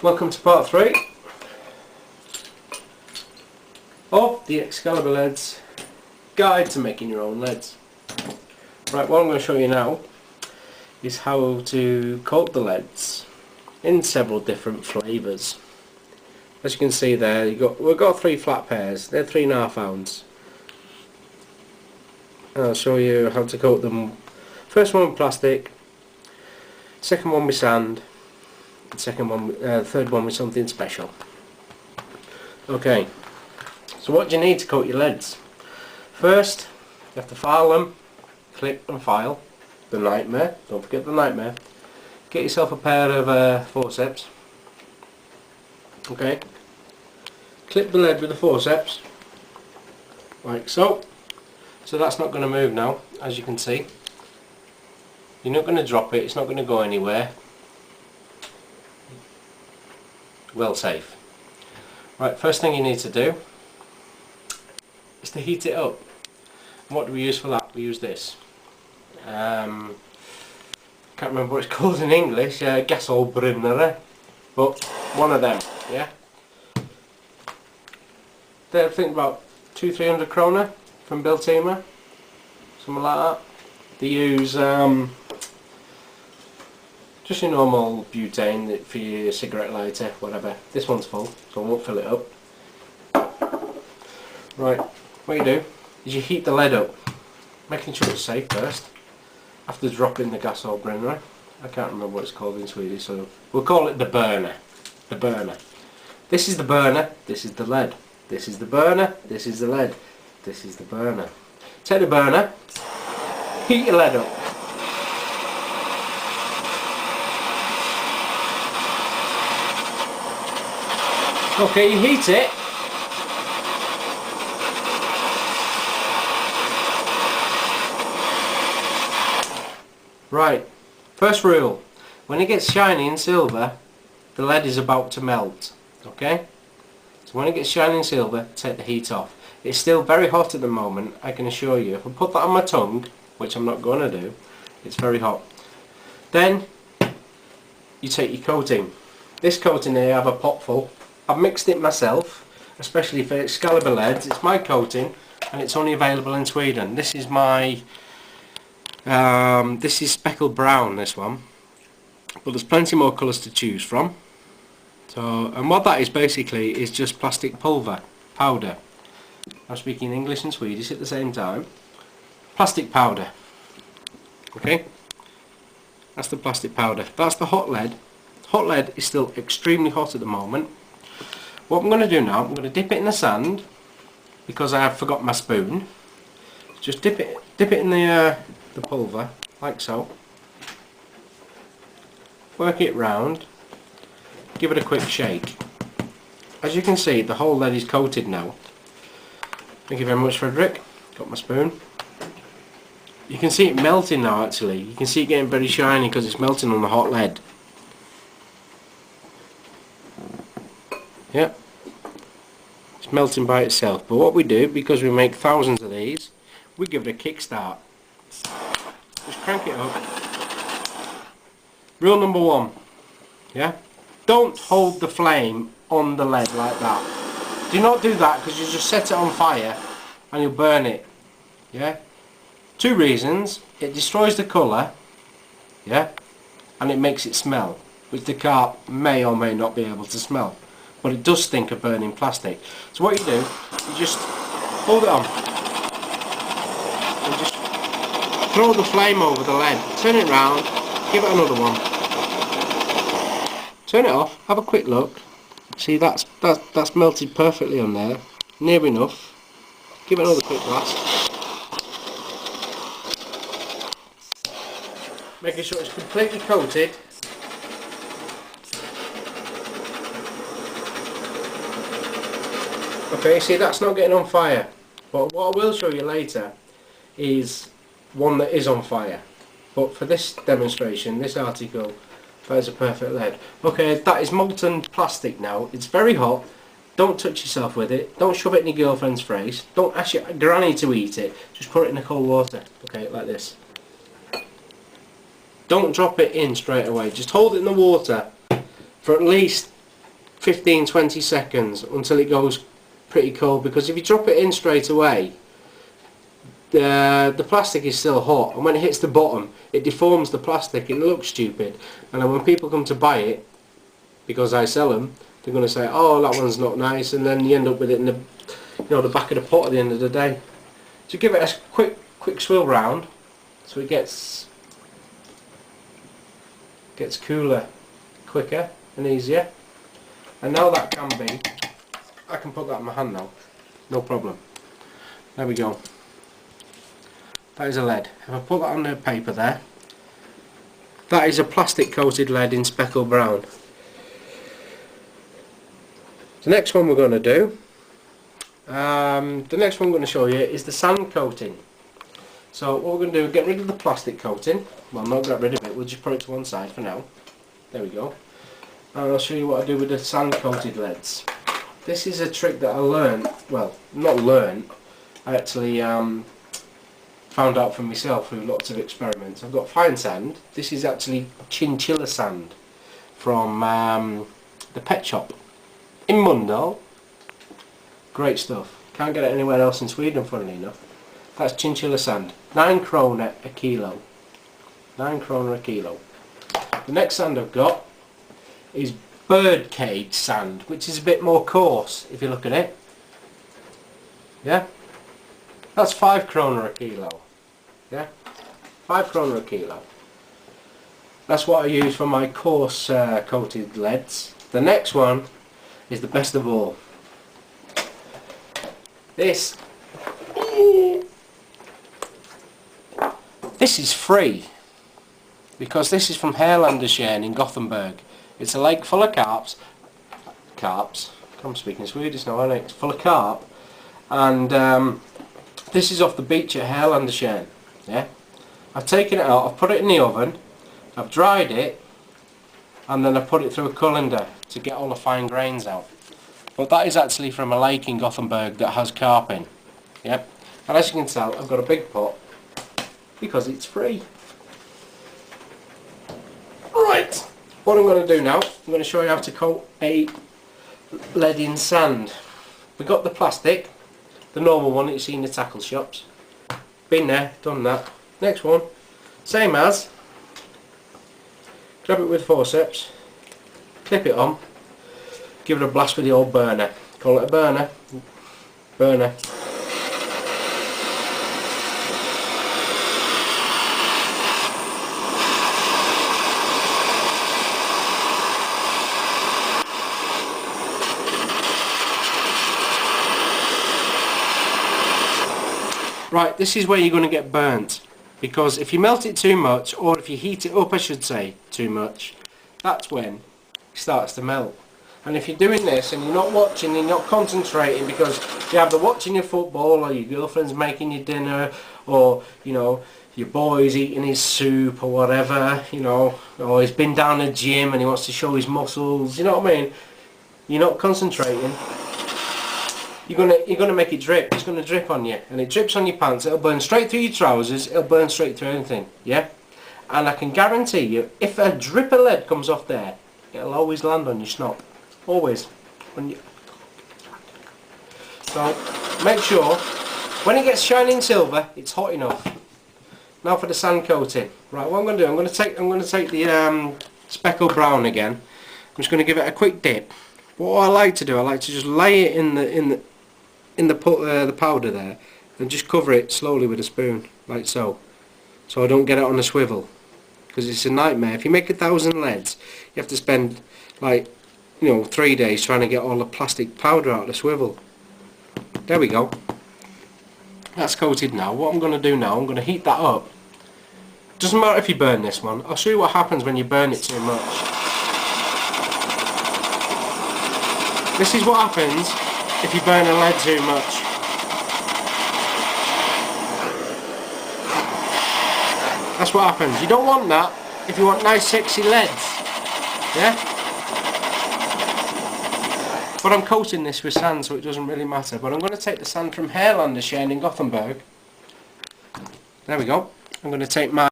Welcome to part 3 of the Excalibur Leads Guide to Making Your Own Leads. Right, what I'm going to show you now is how to coat the leads in several different flavours. As you can see there, we've got 3 flat pairs, they're 3.5 ounce. And I'll show you how to coat them. First one with plastic, second one with sand, third one with something special. Okay, so what do you need to coat your leads? First, you have to file them, clip and file. The nightmare, don't forget the nightmare. Get yourself a pair of forceps. Okay, clip the lead with the forceps, like so. So that's not going to move now, as you can see. You're not going to drop it, it's not going to go anywhere. Well safe. Right, first thing you need to do is to heat it up. And what do we use for that? We use this. Can't remember what it's called in English, gasolbrännare, but one of them, yeah? They're, I think, about 200-300 krona from Biltema, something like that. They use just your normal butane for your cigarette lighter, whatever. This one's full, so I won't fill it up. Right, what you do is you heat the lead up, making sure it's safe first, after dropping the gasolbrännare. I can't remember what it's called in Swedish, so we'll call it the burner. The burner. This is the burner, this is the lead. This is the burner, this is the lead. This is the burner. Take the burner, heat your lead up. Okay, you heat it. Right, first rule, when it gets shiny and silver, the lead is about to melt, okay? So when it gets shiny and silver, take the heat off. It's still very hot at the moment, I can assure you. If I put that on my tongue, which I'm not going to do, it's very hot. Then, you take your coating. This coating here, I have a pot full. I've mixed it myself, especially for Excalibur leads. It's my coating, and it's only available in Sweden. This is my, this is speckled brown, this one. But there's plenty more colours to choose from. So, and what that is basically is just plastic powder. I'm speaking English and Swedish at the same time. Plastic powder. Okay? That's the plastic powder. That's the hot lead. Hot lead is still extremely hot at the moment. What I'm going to do now, I'm going to dip it in the sand, because I have forgot my spoon. Just dip it in the pulver, like so. Work it round. Give it a quick shake. As you can see, the whole lead is coated now. Thank you very much, Frederick. Got my spoon. You can see it melting now, actually. You can see it getting very shiny because it's melting on the hot lead. Yeah, it's melting by itself. But what we do, because we make thousands of these, we give it a kickstart. Just crank it up. Rule number 1, yeah, don't hold the flame on the lead like that. Do not do that, because you just set it on fire and you'll burn it. Yeah, 2 reasons: it destroys the colour, yeah, and it makes it smell, which the carp may or may not be able to smell. But it does stink of burning plastic. So what you do, you just hold it on and just throw the flame over the lead, turn it round, give it another one, turn it off, have a quick look. See, that's melted perfectly on there, near enough. Give it another quick blast, making sure it's completely coated. Okay, see, that's not getting on fire, but what I will show you later is one that is on fire. But for this demonstration, this article, that is a perfect lead. Okay, that is molten plastic now. It's very hot. Don't touch yourself with it. Don't shove it in your girlfriend's face. Don't ask your granny to eat it. Just put it in the cold water. Okay, like this. Don't drop it in straight away. Just hold it in the water for at least 15-20 seconds until it goes pretty cold, because if you drop it in straight away, the plastic is still hot, and when it hits the bottom it deforms the plastic and it looks stupid. And then when people come to buy it, because I sell them, they're going to say, oh, that one's not nice, and then you end up with it in the, the back of the pot at the end of the day. So give it a quick swirl round so it gets cooler quicker and easier. And now that can be, I can put that in my hand now, no problem. There we go. That is a lead. If I put that on the paper there, that is a plastic coated lead in speckled brown. The next one we're going to do, the next one I'm going to show you is the sand coating. So what we're going to do is get rid of the plastic coating. Well, not get rid of it, we'll just put it to one side for now. There we go. And I'll show you what I do with the sand coated leads. This is a trick that I learned, well, not learned, I actually found out for myself through lots of experiments. I've got fine sand. This is actually chinchilla sand from the pet shop in Mundal. Great stuff. Can't get it anywhere else in Sweden, funnily enough. That's chinchilla sand. 9 krona a kilo. 9 krona a kilo. The next sand I've got is Birdcage Sand, which is a bit more coarse if you look at it. Yeah? That's 5 krona a kilo. Yeah? 5 krona a kilo. That's what I use for my coarse coated leads. The next one is the best of all. This is free, because this is from Härlandasjön in Gothenburg. It's a lake full of carps. I'm speaking Swedish now, aren't I? It's full of carp, and this is off the beach at Härlandasjön. Yeah, I've taken it out, I've put it in the oven, I've dried it, and then I put it through a colander to get all the fine grains out. But that is actually from a lake in Gothenburg that has carp in. Yep. And as you can tell, I've got a big pot because it's free. Right, what I'm going to do now, I'm going to show you how to coat a lead in sand. We've got the plastic, the normal one that you see in the tackle shops. Been there, done that. Next one, same as, grab it with forceps, clip it on, give it a blast with the old burner. Call it a burner. Burner. Right, this is where you're going to get burnt, because if you melt it too much, or if you heat it up I should say too much, that's when it starts to melt. And if you're doing this and you're not watching and you're not concentrating, because you're either watching your football, or your girlfriend's making your dinner, or your boy's eating his soup or whatever, or he's been down the gym and he wants to show his muscles, you know what I mean? You're not concentrating. You're gonna make it drip. It's gonna drip on you, and it drips on your pants. It'll burn straight through your trousers. It'll burn straight through anything. Yeah, and I can guarantee you, if a drip of lead comes off there, it'll always land on your snot. Always. So make sure when it gets shining silver, it's hot enough. Now for the sand coating. Right, what I'm going to do, I'm going to take the speckled brown again. I'm just going to give it a quick dip. What I like to do, I like to just lay it in the powder there, and just cover it slowly with a spoon, like so I don't get it on a swivel, because it's a nightmare. If you make 1,000 leads, you have to spend like 3 days trying to get all the plastic powder out of the swivel. There we go. That's coated now. What I'm going to do now, I'm going to heat that up. Doesn't matter if you burn this one. I'll show you what happens when you burn it too much. This is what happens if you burn a lead too much. That's what happens. You don't want that if you want nice sexy leads. Yeah? But I'm coating this with sand, so it doesn't really matter. But I'm going to take the sand from Härlandasjön in Gothenburg. There we go. I'm going to take my